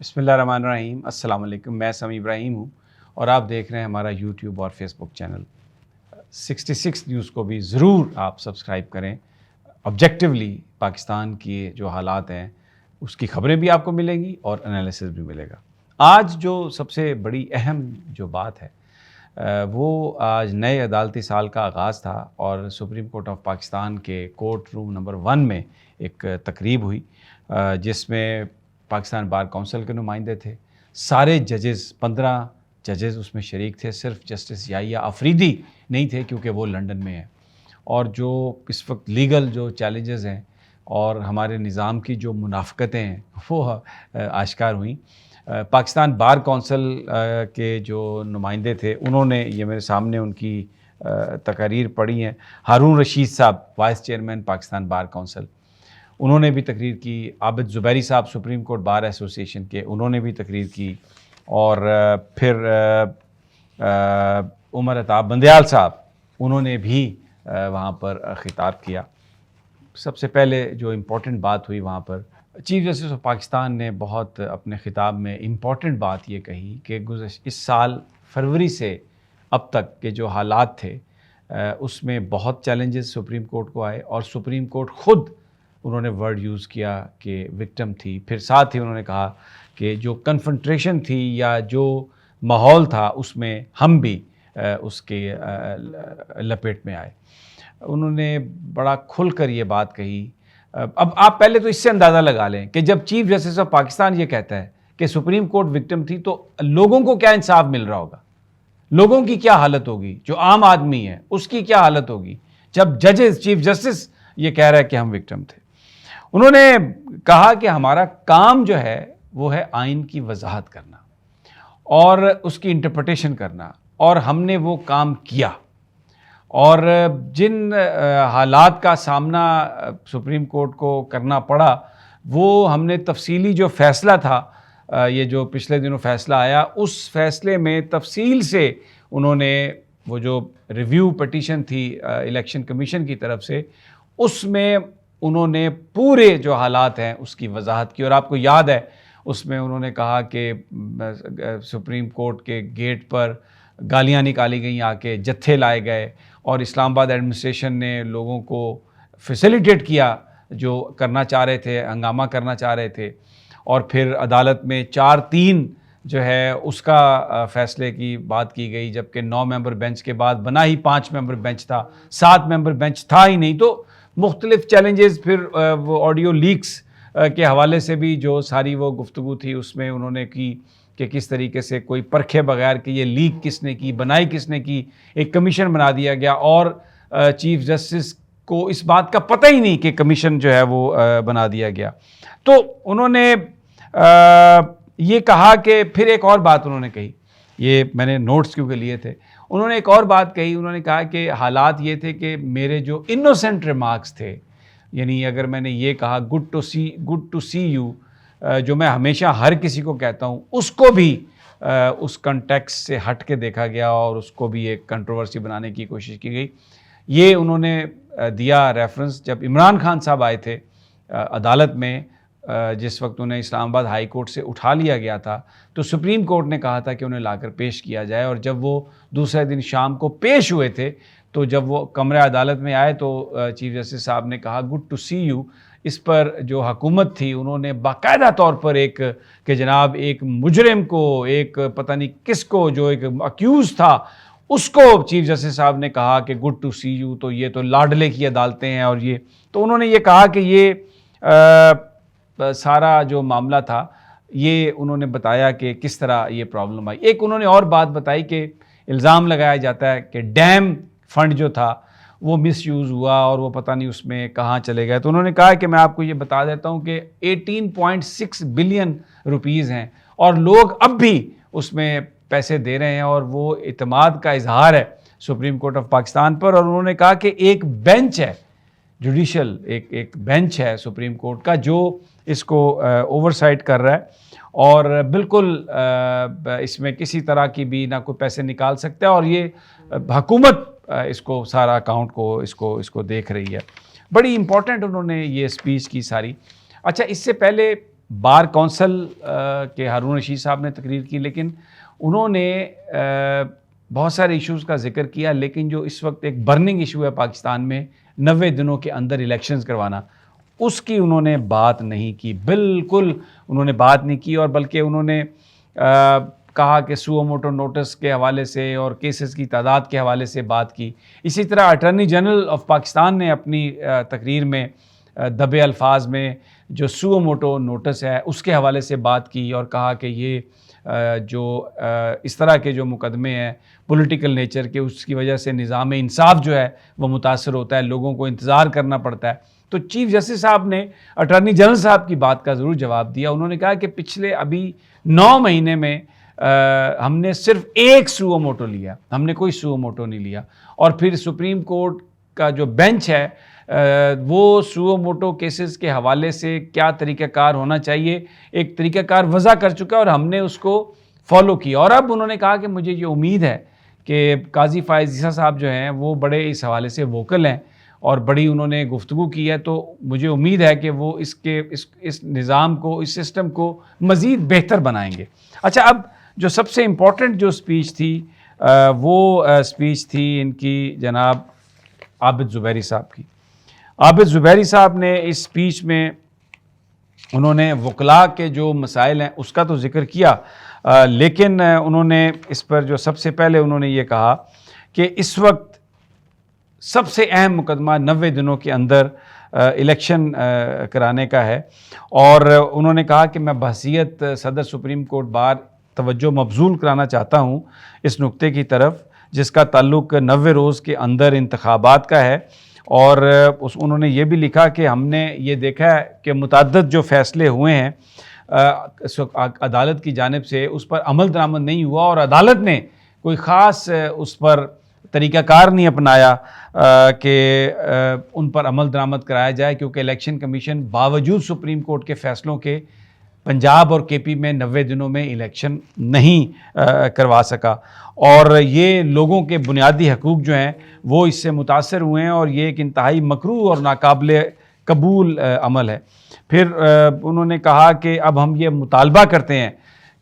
بسم اللہ الرحمن الرحیم۔ السلام علیکم، میں سمیع ابراہیم ہوں اور آپ دیکھ رہے ہیں ہمارا یوٹیوب اور فیس بک چینل 66 نیوز کو بھی ضرور آپ سبسکرائب کریں۔ آبجیکٹیولی پاکستان کی جو حالات ہیں اس کی خبریں بھی آپ کو ملیں گی اور انالیسس بھی ملے گا۔ آج جو سب سے بڑی اہم جو بات ہے وہ آج نئے عدالتی سال کا آغاز تھا اور سپریم کورٹ آف پاکستان کے کورٹ روم نمبر 1 میں ایک تقریب ہوئی جس میں پاکستان بار کونسل کے نمائندے تھے۔ سارے ججز 15 ججز اس میں شریک تھے، صرف جسٹس یحییٰ آفریدی نہیں تھے کیونکہ وہ لنڈن میں ہیں۔ اور جو اس وقت لیگل جو چیلنجز ہیں اور ہمارے نظام کی جو منافقتیں ہیں وہ آشکار ہوئیں۔ پاکستان بار کونسل کے جو نمائندے تھے انہوں نے یہ میرے سامنے ان کی تقاریر پڑھی ہیں۔ ہارون رشید صاحب vice chairman Pakistan bar council, انہوں نے بھی تقریر کی۔ عابد زبیری صاحب سپریم کورٹ بار ایسوسیشن کے، انہوں نے بھی تقریر کی۔ اور پھر عمر عطاب بندیال صاحب، انہوں نے بھی وہاں پر خطاب کیا۔ سب سے پہلے جو امپورٹنٹ بات ہوئی وہاں پر، چیف جسٹس آف پاکستان نے بہت اپنے خطاب میں امپورٹنٹ بات یہ کہی کہ اس سال فروری سے اب تک کے جو حالات تھے اس میں بہت چیلنجز سپریم کورٹ کو آئے اور سپریم کورٹ خود انہوں نے ورڈ یوز کیا کہ وکٹم تھی۔ پھر ساتھ ہی انہوں نے کہا کہ جو کنفرنٹریشن تھی یا جو ماحول تھا اس میں ہم بھی اس کے لپیٹ میں آئے۔ انہوں نے بڑا کھل کر یہ بات کہی۔ اب آپ پہلے تو اس سے اندازہ لگا لیں کہ جب چیف جسٹس آف پاکستان یہ کہتا ہے کہ سپریم کورٹ وکٹم تھی تو لوگوں کو کیا انصاف مل رہا ہوگا، لوگوں کی کیا حالت ہوگی، جو عام آدمی ہے اس کی کیا حالت ہوگی جب ججز چیف جسٹس یہ کہہ رہا ہے کہ ہم وکٹم تھے۔ انہوں نے کہا کہ ہمارا کام جو ہے وہ ہے آئین کی وضاحت کرنا اور اس کی انٹرپریٹیشن کرنا، اور ہم نے وہ کام کیا۔ اور جن حالات کا سامنا سپریم کورٹ کو کرنا پڑا وہ ہم نے تفصیلی جو فیصلہ تھا، یہ جو پچھلے دنوں فیصلہ آیا، اس فیصلے میں تفصیل سے انہوں نے وہ جو ریویو پٹیشن تھی الیکشن کمیشن کی طرف سے، اس میں انہوں نے پورے جو حالات ہیں اس کی وضاحت کی۔ اور آپ کو یاد ہے اس میں انہوں نے کہا کہ سپریم کورٹ کے گیٹ پر گالیاں نکالی گئیں، آ کے جتھے لائے گئے اور اسلام آباد ایڈمنسٹریشن نے لوگوں کو فیسیلیٹیٹ کیا جو کرنا چاہ رہے تھے، ہنگامہ کرنا چاہ رہے تھے۔ اور پھر عدالت میں 4-3 جو ہے اس کا فیصلے کی بات کی گئی، جبکہ 9 ممبر بینچ کے بعد بنا ہی 5 ممبر بینچ تھا، 7 ممبر بینچ تھا ہی نہیں۔ تو مختلف چیلنجز، پھر وہ آڈیو لیکس کے حوالے سے بھی جو ساری وہ گفتگو تھی اس میں انہوں نے کی کہ کس طریقے سے کوئی پرکھے بغیر کہ یہ لیک کس نے کی، بنائی کس نے کی، ایک کمیشن بنا دیا گیا اور چیف جسٹس کو اس بات کا پتہ ہی نہیں کہ کمیشن جو ہے وہ بنا دیا گیا۔ تو انہوں نے یہ کہا کہ پھر ایک اور بات انہوں نے کہی، یہ میں نے نوٹس کیونکہ لیے تھے، انہوں نے ایک اور بات کہی۔ انہوں نے کہا کہ حالات یہ تھے کہ میرے جو انوسینٹ ریمارکس تھے، یعنی اگر میں نے یہ کہا گڈ ٹو سی یو، جو میں ہمیشہ ہر کسی کو کہتا ہوں، اس کو بھی اس کنٹیکسٹ سے ہٹ کے دیکھا گیا اور اس کو بھی ایک کنٹروورسی بنانے کی کوشش کی گئی۔ یہ انہوں نے دیا ریفرنس جب عمران خان صاحب آئے تھے عدالت میں، جس وقت انہیں اسلام آباد ہائی کورٹ سے اٹھا لیا گیا تھا تو سپریم کورٹ نے کہا تھا کہ انہیں لا کر پیش کیا جائے، اور جب وہ دوسرے دن شام کو پیش ہوئے تھے تو جب وہ کمرہ عدالت میں آئے تو چیف جسٹس صاحب نے کہا گڈ ٹو سی یو۔ اس پر جو حکومت تھی انہوں نے باقاعدہ طور پر ایک کہ جناب ایک مجرم کو، ایک پتہ نہیں کس کو، جو ایک اکیوز تھا، اس کو چیف جسٹس صاحب نے کہا کہ گڈ ٹو سی یو، تو یہ تو لاڈلے کی عدالتیں ہیں۔ اور یہ تو انہوں نے یہ کہا کہ یہ سارا جو معاملہ تھا یہ انہوں نے بتایا کہ کس طرح یہ پرابلم آئی۔ ایک انہوں نے اور بات بتائی کہ الزام لگایا جاتا ہے کہ ڈیم فنڈ جو تھا وہ مس یوز ہوا اور وہ پتہ نہیں اس میں کہاں چلے گئے۔ تو انہوں نے کہا کہ میں آپ کو یہ بتا دیتا ہوں کہ 18.6 بلین روپیز ہیں اور لوگ اب بھی اس میں پیسے دے رہے ہیں، اور وہ اعتماد کا اظہار ہے سپریم کورٹ آف پاکستان پر۔ اور انہوں نے کہا کہ ایک بینچ ہے جوڈیشل، ایک بینچ ہے سپریم کورٹ کا جو اس کو اوورسائٹ کر رہا ہے، اور بالکل اس میں کسی طرح کی بھی نہ کوئی پیسے نکال سکتا ہے، اور یہ حکومت اس کو سارا اکاؤنٹ کو اس کو دیکھ رہی ہے۔ بڑی امپورٹنٹ انہوں نے یہ اسپیچ کی ساری۔ اچھا، اس سے پہلے بار کونسل کے ہارون رشید صاحب نے تقریر کی، لیکن انہوں نے بہت سارے ایشوز کا ذکر کیا، لیکن جو اس وقت ایک برننگ ایشو ہے پاکستان میں 90 دنوں کے اندر الیکشنز کروانا، اس کی انہوں نے بات نہیں کی، بالکل انہوں نے بات نہیں کی، اور بلکہ انہوں نے کہا کہ سو موٹو نوٹس کے حوالے سے اور کیسز کی تعداد کے حوالے سے بات کی۔ اسی طرح اٹارنی جنرل آف پاکستان نے اپنی تقریر میں دبے الفاظ میں جو سو موٹو نوٹس ہے اس کے حوالے سے بات کی، اور کہا کہ یہ جو اس طرح کے جو مقدمے ہیں پولیٹیکل نیچر کے، اس کی وجہ سے نظام انصاف جو ہے وہ متاثر ہوتا ہے، لوگوں کو انتظار کرنا پڑتا ہے۔ تو چیف جسٹس صاحب نے اٹارنی جنرل صاحب کی بات کا ضرور جواب دیا۔ انہوں نے کہا کہ پچھلے ابھی 9 مہینے میں ہم نے صرف ایک سو موٹو لیا، ہم نے کوئی سو موٹو نہیں لیا، اور پھر سپریم کورٹ کا جو بینچ ہے وہ سو موٹو کیسز کے حوالے سے کیا طریقہ کار ہونا چاہیے ایک طریقہ کار وضع کر چکا ہے، اور ہم نے اس کو فالو کیا۔ اور اب انہوں نے کہا کہ مجھے یہ امید ہے کہ قاضی فائز عیسیٰ صاحب جو ہیں وہ بڑے اس حوالے سے ووکل ہیں اور بڑی انہوں نے گفتگو کی ہے، تو مجھے امید ہے کہ وہ اس نظام کو، اس سسٹم کو مزید بہتر بنائیں گے۔ اچھا، اب جو سب سے امپورٹنٹ جو سپیچ تھی وہ سپیچ تھی ان کی جناب عابد زبیری صاحب کی۔ عابد زبیری صاحب نے اس سپیچ میں انہوں نے وکلاء کے جو مسائل ہیں اس کا تو ذکر کیا، لیکن انہوں نے اس پر جو سب سے پہلے انہوں نے یہ کہا کہ اس وقت سب سے اہم مقدمہ 90 دنوں کے اندر الیکشن کرانے کا ہے، اور انہوں نے کہا کہ میں بحیثیت صدر سپریم کورٹ بار توجہ مبذول کرانا چاہتا ہوں اس نقطے کی طرف جس کا تعلق 90 روز کے اندر انتخابات کا ہے، اور انہوں نے یہ بھی لکھا کہ ہم نے یہ دیکھا ہے کہ متعدد جو فیصلے ہوئے ہیں عدالت کی جانب سے اس پر عمل درآمد نہیں ہوا، اور عدالت نے کوئی خاص اس پر طریقہ کار نہیں اپنایا کہ ان پر عمل درآمد کرایا جائے، کیونکہ الیکشن کمیشن باوجود سپریم کورٹ کے فیصلوں کے پنجاب اور کے پی میں 90 دنوں میں الیکشن نہیں کروا سکا، اور یہ لوگوں کے بنیادی حقوق جو ہیں وہ اس سے متاثر ہوئے ہیں، اور یہ ایک انتہائی مکروہ اور ناقابل قبول عمل ہے۔ پھر انہوں نے کہا کہ اب ہم یہ مطالبہ کرتے ہیں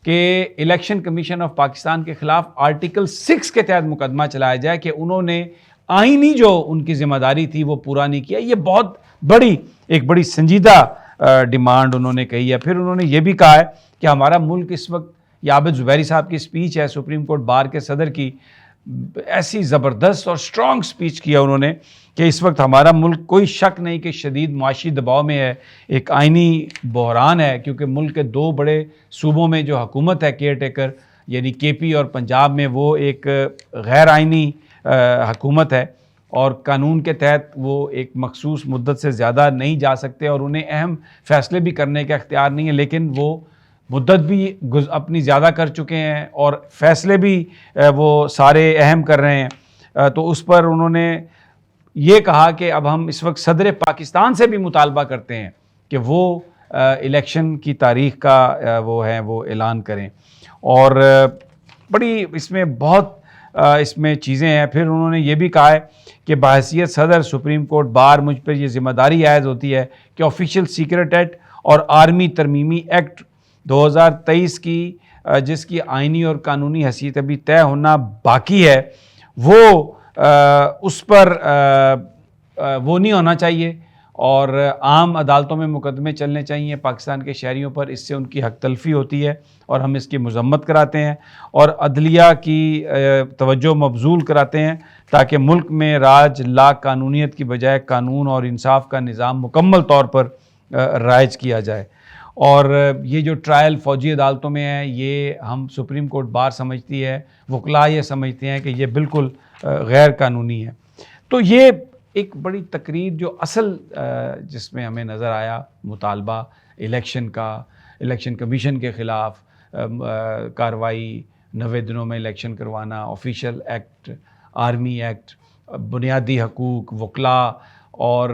کہ الیکشن کمیشن آف پاکستان کے خلاف آرٹیکل 6 کے تحت مقدمہ چلایا جائے کہ انہوں نے آئینی جو ان کی ذمہ داری تھی وہ پورا نہیں کیا۔ یہ بہت بڑی سنجیدہ ڈیمانڈ انہوں نے کہی ہے۔ پھر انہوں نے یہ بھی کہا ہے کہ ہمارا ملک اس وقت، یہ عابد زبیری صاحب کی سپیچ ہے سپریم کورٹ بار کے صدر کی، ایسی زبردست اور سٹرونگ سپیچ کیا انہوں نے کہ اس وقت ہمارا ملک کوئی شک نہیں کہ شدید معاشی دباؤ میں ہے، ایک آئینی بحران ہے، کیونکہ ملک کے 2 بڑے صوبوں میں جو حکومت ہے کیئر ٹیکر یعنی کے پی اور پنجاب میں، وہ ایک غیر آئینی حکومت ہے، اور قانون کے تحت وہ ایک مخصوص مدت سے زیادہ نہیں جا سکتے، اور انہیں اہم فیصلے بھی کرنے کا اختیار نہیں ہے، لیکن وہ مدت بھی اپنی زیادہ کر چکے ہیں اور فیصلے بھی وہ سارے اہم کر رہے ہیں۔ تو اس پر انہوں نے یہ کہا کہ اب ہم اس وقت صدر پاکستان سے بھی مطالبہ کرتے ہیں کہ وہ الیکشن کی تاریخ کا وہ اعلان کریں، اور بڑی اس میں بہت اس میں چیزیں ہیں۔ پھر انہوں نے یہ بھی کہا ہے کہ بحیثیت صدر سپریم کورٹ بار مجھ پر یہ ذمہ داری عائد ہوتی ہے کہ آفیشیل سیکرٹ ایکٹ اور آرمی ترمیمی ایکٹ 2023 کی جس کی آئینی اور قانونی حیثیت ابھی طے ہونا باقی ہے، وہ اس پر وہ نہیں ہونا چاہیے، اور عام عدالتوں میں مقدمے چلنے چاہیے پاکستان کے شہریوں پر، اس سے ان کی حق تلفی ہوتی ہے اور ہم اس کی مذمت کراتے ہیں، اور عدلیہ کی توجہ مبذول کراتے ہیں تاکہ ملک میں راج لا قانونیت کی بجائے قانون اور انصاف کا نظام مکمل طور پر رائج کیا جائے۔ اور یہ جو ٹرائل فوجی عدالتوں میں ہے، یہ ہم سپریم کورٹ بار سمجھتی ہے، وکلاء یہ سمجھتے ہیں کہ یہ بالکل غیر قانونی ہے۔ تو یہ ایک بڑی تقریر جو اصل جس میں ہمیں نظر آیا مطالبہ الیکشن کا، الیکشن کمیشن کے خلاف کارروائی، 90 دنوں میں الیکشن کروانا، آفیشیل ایکٹ، آرمی ایکٹ، بنیادی حقوق، وکلاء، اور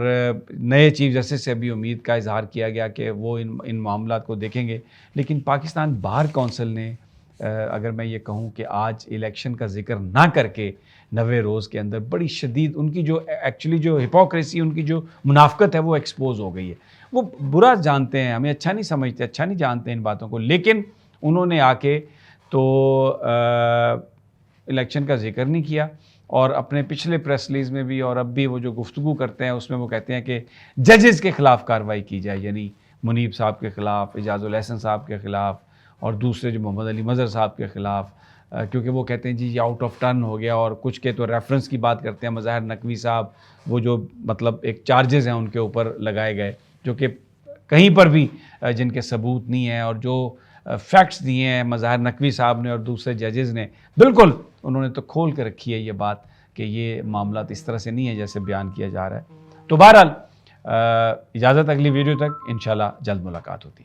نئے چیف جسٹس سے بھی امید کا اظہار کیا گیا کہ وہ ان معاملات کو دیکھیں گے۔ لیکن پاکستان بار کونسل نے اگر میں یہ کہوں کہ آج الیکشن کا ذکر نہ کر کے 90 روز کے اندر بڑی شدید ان کی جو ایکچولی جو ہپوکریسی، ان کی جو منافقت ہے وہ ایکسپوز ہو گئی ہے. وہ برا جانتے ہیں، ہمیں اچھا نہیں سمجھتے، اچھا نہیں جانتے ان باتوں کو، لیکن انہوں نے آ کے تو الیکشن کا ذکر نہیں کیا. اور اپنے پچھلے پریس ریلیز میں بھی اور اب بھی وہ جو گفتگو کرتے ہیں اس میں وہ کہتے ہیں کہ ججز کے خلاف کارروائی کی جائے، یعنی منیب صاحب کے خلاف، اعجاز الاحسن صاحب کے خلاف، اور دوسرے جو محمد علی مظہر صاحب کے خلاف، کیونکہ وہ کہتے ہیں جی یہ آؤٹ آف ٹرن ہو گیا. اور کچھ کے تو ریفرنس کی بات کرتے ہیں، مظاہر نقوی صاحب وہ جو مطلب ایک چارجز ہیں ان کے اوپر لگائے گئے جو کہ کہیں پر بھی جن کے ثبوت نہیں ہیں، اور جو فیکٹس دیے ہیں مظاہر نقوی صاحب نے اور دوسرے ججز نے، بالکل انہوں نے تو کھول کے رکھی ہے یہ بات کہ یہ معاملات اس طرح سے نہیں ہے جیسے بیان کیا جا رہا ہے. تو بہرحال اجازت اگلی ویڈیو تک، انشاءاللہ جلد ملاقات ہوتی ہے.